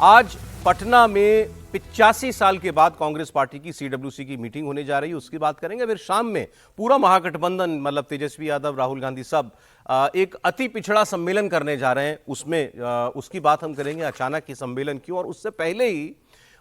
आज पटना में 85 साल के बाद कांग्रेस पार्टी की सीडब्ल्यूसी की मीटिंग होने जा रही है, उसकी बात करेंगे। फिर शाम में पूरा महागठबंधन मतलब तेजस्वी यादव, राहुल गांधी सब एक अति पिछड़ा सम्मेलन करने जा रहे हैं। उसमें उसकी बात हम करेंगे, अचानक ये सम्मेलन क्यों, और उससे पहले ही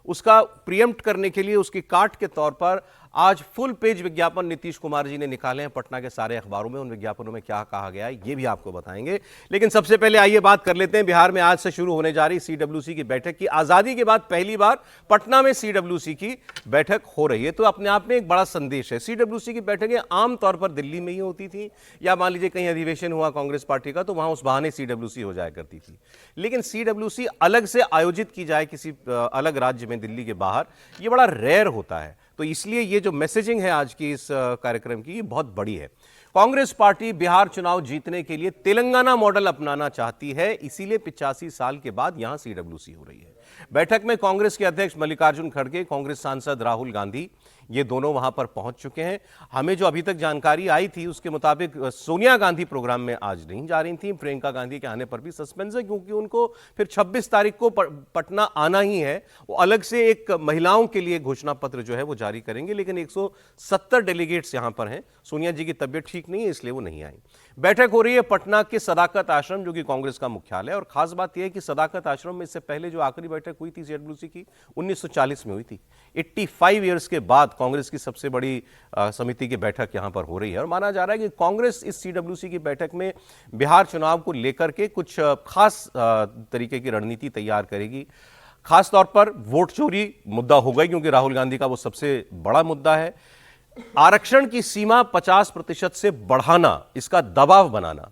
उसका प्रीएम्प्ट करने के लिए उसकी काट के तौर पर आज फुल पेज विज्ञापन नीतीश कुमार जी ने निकाले हैं पटना के सारे अखबारों में। उन विज्ञापनों में क्या कहा गया है ये भी आपको बताएंगे। लेकिन सबसे पहले आइए बात कर लेते हैं बिहार में आज से शुरू होने जा रही सीडब्ल्यूसी की बैठक की। आजादी के बाद पहली बार पटना में सीडब्ल्यूसी की बैठक हो रही है, तो अपने आप में एक बड़ा संदेश है। सीडब्ल्यूसी की बैठकें आमतौर पर दिल्ली में ही होती थी, या मान लीजिए कहीं अधिवेशन हुआ कांग्रेस पार्टी का तो वहां उस बहाने सीडब्ल्यूसी हो जाया करती थी। लेकिन सीडब्ल्यूसी अलग से आयोजित की जाए किसी अलग राज्य में, दिल्ली के बाहर, ये बड़ा रेयर होता है। तो इसलिए ये जो मैसेजिंग है आज की इस कार्यक्रम की, ये बहुत बड़ी है। कांग्रेस पार्टी बिहार चुनाव जीतने के लिए तेलंगाना मॉडल अपनाना चाहती है, इसीलिए 85 साल के बाद यहां सीडब्ल्यूसी हो रही है। बैठक में कांग्रेस के अध्यक्ष मल्लिकार्जुन खड़गे, कांग्रेस सांसद राहुल गांधी, ये दोनों वहां पर पहुंच चुके हैं। हमें जो अभी तक जानकारी आई थी उसके मुताबिक सोनिया गांधी प्रोग्राम में आज नहीं जा रही थी। प्रियंका गांधी के आने पर भी सस्पेंस है, क्योंकि उनको फिर 26 तारीख को पटना आना ही है। वो अलग से एक महिलाओं के लिए घोषणा पत्र जो है वो जारी करेंगे। लेकिन 170 डेलीगेट्स यहां पर हैं। सोनिया जी की तबियत ठीक नहीं है, इसलिए वो नहीं आई। बैठक हो रही है पटना के सदाकत आश्रम, जो कि कांग्रेस का मुख्यालय है। और खास बात यह है कि सदाकत आश्रम में इससे पहले जो आखिरी बैठक हुई थी सीडब्ल्यूसी की, 1940 में हुई थी। 85 ईयर्स के बाद कांग्रेस की सबसे बड़ी समिति की बैठक यहां पर हो रही है। और माना जा रहा है कि कांग्रेस इस सीडब्ल्यूसी की बैठक में बिहार चुनाव को लेकर के कुछ खास तरीके की रणनीति तैयार करेगी। खास तौर पर वोट चोरी मुद्दा होगा, क्योंकि राहुल गांधी का वो सबसे बड़ा मुद्दा है। आरक्षण की सीमा 50% से बढ़ाना, इसका दबाव बनाना।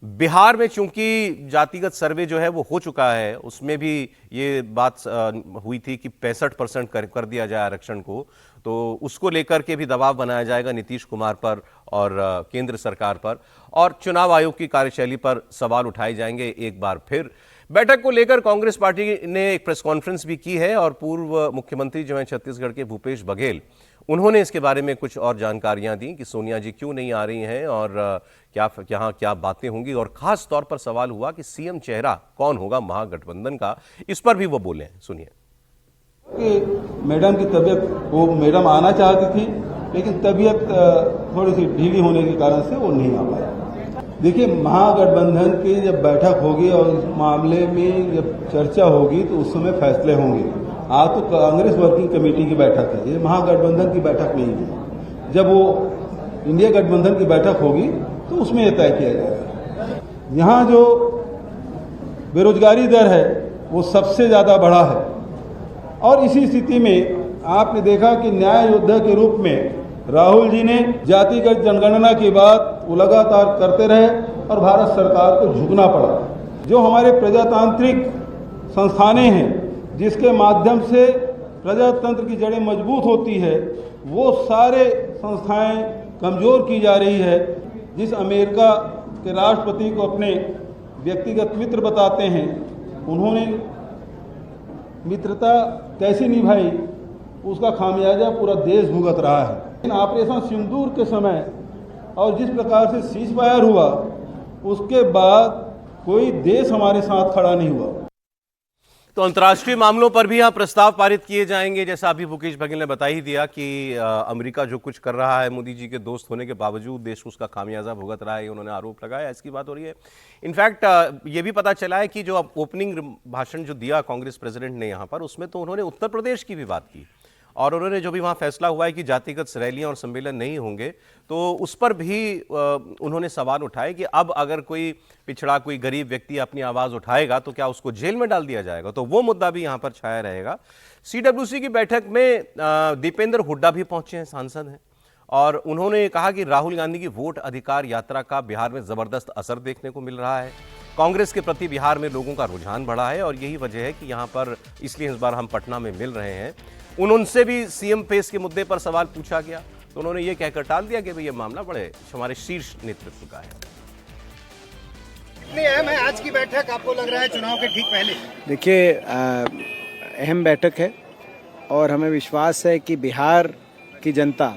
बिहार में चूंकि जातिगत सर्वे जो है वो हो चुका है, उसमें भी ये बात हुई थी कि 65% कर दिया जाए आरक्षण को, तो उसको लेकर के भी दबाव बनाया जाएगा नीतीश कुमार पर और केंद्र सरकार पर। और चुनाव आयोग की कार्यशैली पर सवाल उठाए जाएंगे एक बार फिर। बैठक को लेकर कांग्रेस पार्टी ने एक प्रेस कॉन्फ्रेंस भी की है, और पूर्व मुख्यमंत्री जो हैं छत्तीसगढ़ के भूपेश बघेल, उन्होंने इसके बारे में कुछ और जानकारियां दी कि सोनिया जी क्यों नहीं आ रही हैं और क्या बातें होंगी। और खास तौर पर सवाल हुआ कि सीएम चेहरा कौन होगा महागठबंधन का, इस पर भी वो बोले। सुनिए। कि मैडम की तबीयत, वो मैडम आना चाहती थी लेकिन तबीयत थोड़ी सी ढीली होने के कारण से वो नहीं आ पाया। देखिए, महागठबंधन की जब बैठक होगी और इस मामले में जब चर्चा होगी तो उस समय फैसले होंगे। आज तो कांग्रेस वर्किंग कमेटी की बैठक है, ये महागठबंधन की बैठक नहीं है। जब वो इंडिया गठबंधन की बैठक होगी तो उसमें यह तय किया जाएगा। यहाँ जो बेरोजगारी दर है वो सबसे ज्यादा बढ़ा है, और इसी स्थिति में आपने देखा कि न्याय योद्धा के रूप में राहुल जी ने जातिगत जनगणना की बात वो लगातार करते रहे और भारत सरकार को झुकना पड़ा। जो हमारे प्रजातांत्रिक संस्थानें हैं जिसके माध्यम से प्रजातंत्र की जड़ें मजबूत होती है, वो सारे संस्थाएं कमजोर की जा रही है। जिस अमेरिका के राष्ट्रपति को अपने व्यक्तिगत मित्र बताते हैं, उन्होंने मित्रता कैसी निभाई, उसका खामियाजा पूरा देश भुगत रहा है। ऑपरेशन सिंदूर के समय और जिस प्रकार से सीज फायर हुआ, उसके बाद कोई देश हमारे साथ खड़ा नहीं हुआ। तो अंतर्राष्ट्रीय मामलों पर भी यहाँ प्रस्ताव पारित किए जाएंगे। जैसा अभी भूपेश बघेल ने बता ही दिया कि अमेरिका जो कुछ कर रहा है, मोदी जी के दोस्त होने के बावजूद देश उसका खामियाजा भुगत रहा है, उन्होंने आरोप लगाया। इसकी बात हो रही है। इनफैक्ट ये भी पता चला है कि जो ओपनिंग भाषण जो दिया कांग्रेस प्रेसिडेंट ने यहाँ पर, उसमें तो उन्होंने उत्तर प्रदेश की भी बात की। और उन्होंने जो भी वहाँ फैसला हुआ है कि जातिगत रैलियां और सम्मेलन नहीं होंगे, तो उस पर भी उन्होंने सवाल उठाए कि अब अगर कोई पिछड़ा, कोई गरीब व्यक्ति अपनी आवाज़ उठाएगा तो क्या उसको जेल में डाल दिया जाएगा। तो वो मुद्दा भी यहाँ पर छाया रहेगा। सीडब्ल्यूसी की बैठक में दीपेंद्र हुड्डा भी पहुंचे हैं, सांसद हैं, और उन्होंने कहा कि राहुल गांधी की वोट अधिकार यात्रा का बिहार में जबरदस्त असर देखने को मिल रहा है। कांग्रेस के प्रति बिहार में लोगों का रुझान बढ़ा है, और यही वजह है कि यहाँ पर इसलिए इस बार हम पटना में मिल रहे हैं। उनसे भी सीएम पेस के मुद्दे पर सवाल पूछा गया, तो उन्होंने ये कहकर टाल दिया कि भाई ये मामला बड़े हमारे शीर्ष नेतृत्व का है। कितनी अहम है आज की बैठक, आपको लग रहा है चुनाव के ठीक पहले? देखिए, अहम बैठक है और हमें विश्वास है कि बिहार की जनता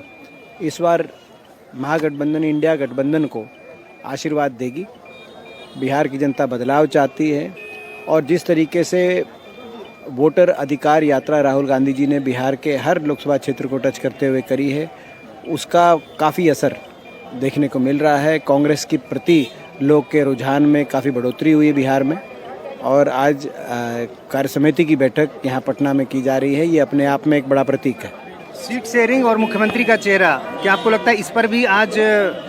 इस बार महागठबंधन, इंडिया गठबंधन को आशीर्वाद देगी। बिहार की जनता बदलाव चाहती है, और जिस तरीके से वोटर अधिकार यात्रा राहुल गांधी जी ने बिहार के हर लोकसभा क्षेत्र को टच करते हुए करी है, उसका काफ़ी असर देखने को मिल रहा है। कांग्रेस की प्रति लोग के रुझान में काफ़ी बढ़ोतरी हुई है बिहार में, और आज कार्य समिति की बैठक यहाँ पटना में की जा रही है। ये अपने आप में एक बड़ा प्रतीक है। सीट शेयरिंग और मुख्यमंत्री का चेहरा, क्या आपको लगता है इस पर भी आज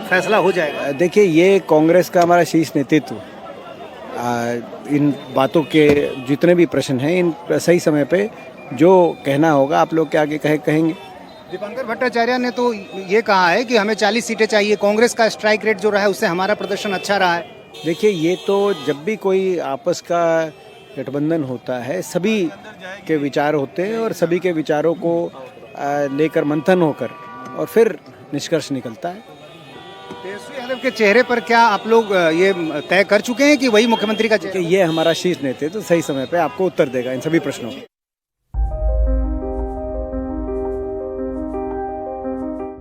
फैसला हो जाएगा? देखिए, ये कांग्रेस का हमारा शीर्ष नेतृत्व इन बातों के जितने भी प्रश्न हैं, इन सही समय पे जो कहना होगा आप लोग के आगे कहेंगे। दीपंकर भट्टाचार्य ने तो ये कहा है कि हमें 40 सीटें चाहिए, कांग्रेस का स्ट्राइक रेट जो रहा है उससे हमारा प्रदर्शन अच्छा रहा है। देखिए, ये तो जब भी कोई आपस का गठबंधन होता है, सभी के विचार होते हैं और सभी के विचारों को लेकर मंथन होकर और फिर निष्कर्ष निकलता है। तेजस्वी यादव के चेहरे पर क्या आप लोग ये तय कर चुके हैं कि वही मुख्यमंत्री का चेहरा? कि ये हमारा शीर्ष नेतृत्व सही समय पे आपको उत्तर देगा इन सभी प्रश्नों का।